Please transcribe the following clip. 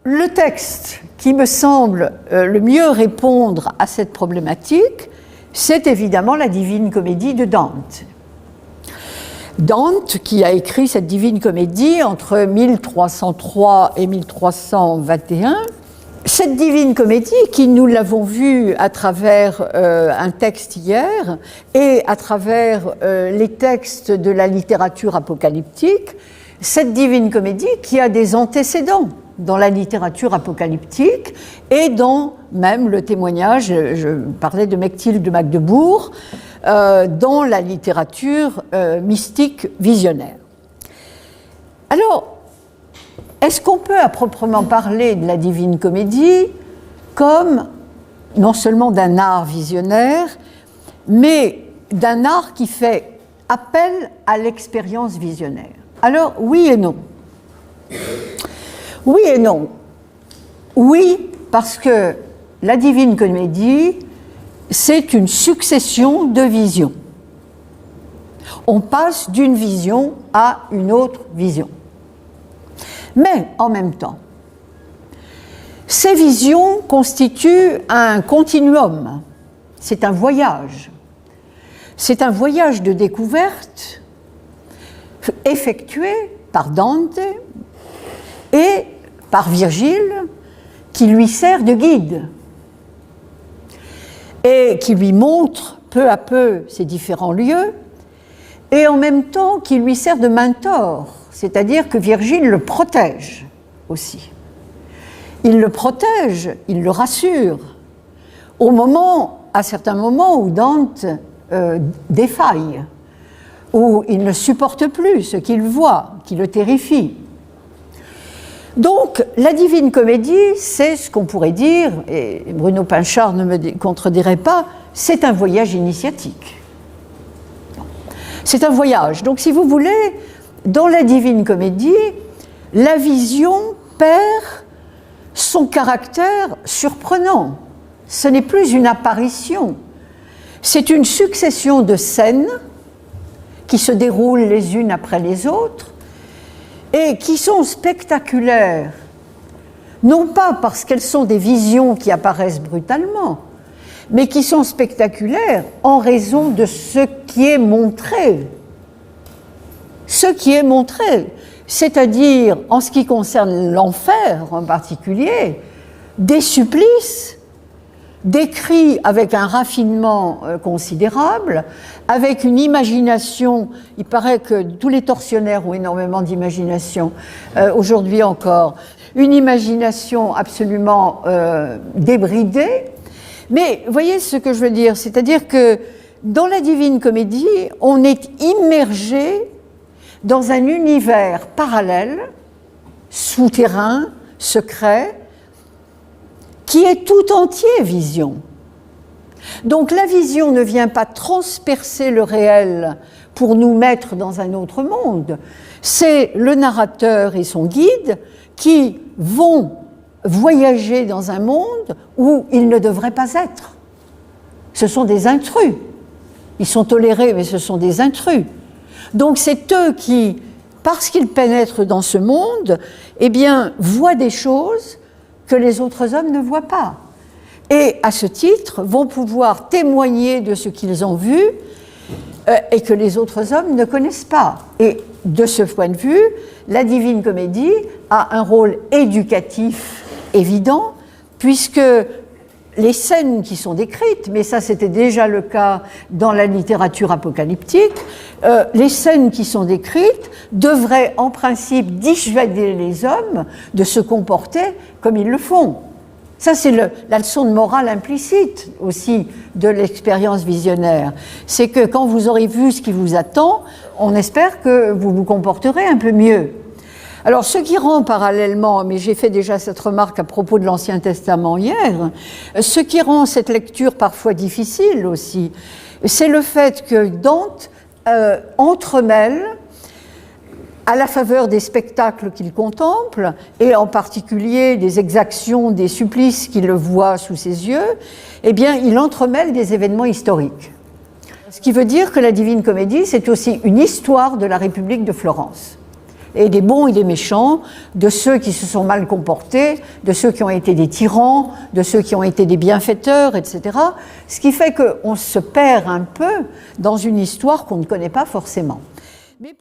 le texte qui me semble le mieux répondre à cette problématique, c'est évidemment la Divine Comédie de Dante. Dante, qui a écrit cette Divine Comédie entre 1303 et 1321, cette Divine Comédie, qui nous l'avons vue à travers un texte hier et à travers les textes de la littérature apocalyptique, cette Divine Comédie qui a des antécédents dans la littérature apocalyptique et dans même le témoignage, je parlais de Mechtilde de Magdebourg, dans la littérature mystique visionnaire. Alors, est-ce qu'on peut à proprement parler de la Divine Comédie comme non seulement d'un art visionnaire, mais d'un art qui fait appel à l'expérience visionnaire? Alors, oui et non. Oui et non. Oui, parce que la Divine Comédie, c'est une succession de visions. On passe d'une vision à une autre vision. Mais en même temps, ces visions constituent un continuum, c'est un voyage. C'est un voyage de découverte effectué par Dante et par Virgile, qui lui sert de guide et qui lui montre peu à peu ces différents lieux, et en même temps qui lui sert de mentor, c'est-à-dire que Virgile le protège aussi. Il le protège, il le rassure, à certains moments où Dante défaille, où il ne supporte plus ce qu'il voit, qui le terrifie. Donc, la Divine Comédie, c'est ce qu'on pourrait dire, et Bruno Pinchard ne me contredirait pas, c'est un voyage initiatique. C'est un voyage. Donc, si vous voulez, dans la Divine Comédie, la vision perd son caractère surprenant. Ce n'est plus une apparition, c'est une succession de scènes qui se déroulent les unes après les autres, et qui sont spectaculaires, non pas parce qu'elles sont des visions qui apparaissent brutalement, mais qui sont spectaculaires en raison de ce qui est montré. Ce qui est montré, c'est-à-dire, en ce qui concerne l'enfer en particulier, des supplices décrits avec un raffinement considérable, avec une imagination. Il paraît que tous les tortionnaires ont énormément d'imagination, aujourd'hui encore, une imagination absolument débridée. Mais voyez ce que je veux dire, c'est-à-dire que dans la Divine Comédie, on est immergé dans un univers parallèle, souterrain, secret, qui est tout entier vision. Donc la vision ne vient pas transpercer le réel pour nous mettre dans un autre monde. C'est le narrateur et son guide qui vont voyager dans un monde où ils ne devraient pas être. Ce sont des intrus. Ils sont tolérés, mais ce sont des intrus. Donc c'est eux qui, parce qu'ils pénètrent dans ce monde, eh bien, voient des choses que les autres hommes ne voient pas. Et à ce titre, vont pouvoir témoigner de ce qu'ils ont vu et que les autres hommes ne connaissent pas. Et de ce point de vue, la Divine Comédie a un rôle éducatif évident, puisque les scènes qui sont décrites, mais ça c'était déjà le cas dans la littérature apocalyptique, les scènes qui sont décrites devraient en principe dissuader les hommes de se comporter comme ils le font. Ça c'est la leçon de morale implicite aussi de l'expérience visionnaire. C'est que quand vous aurez vu ce qui vous attend, on espère que vous vous comporterez un peu mieux. Alors, ce qui rend parallèlement, mais j'ai fait déjà cette remarque à propos de l'Ancien Testament hier, ce qui rend cette lecture parfois difficile aussi, c'est le fait que Dante entremêle, à la faveur des spectacles qu'il contemple, et en particulier des exactions, des supplices qu'il voit sous ses yeux, eh bien, il entremêle des événements historiques. Ce qui veut dire que la Divine Comédie, c'est aussi une histoire de la République de Florence. et des bons et des méchants, de ceux qui se sont mal comportés, de ceux qui ont été des tyrans, de ceux qui ont été des bienfaiteurs, etc. Ce qui fait qu'on se perd un peu dans une histoire qu'on ne connaît pas forcément. Mais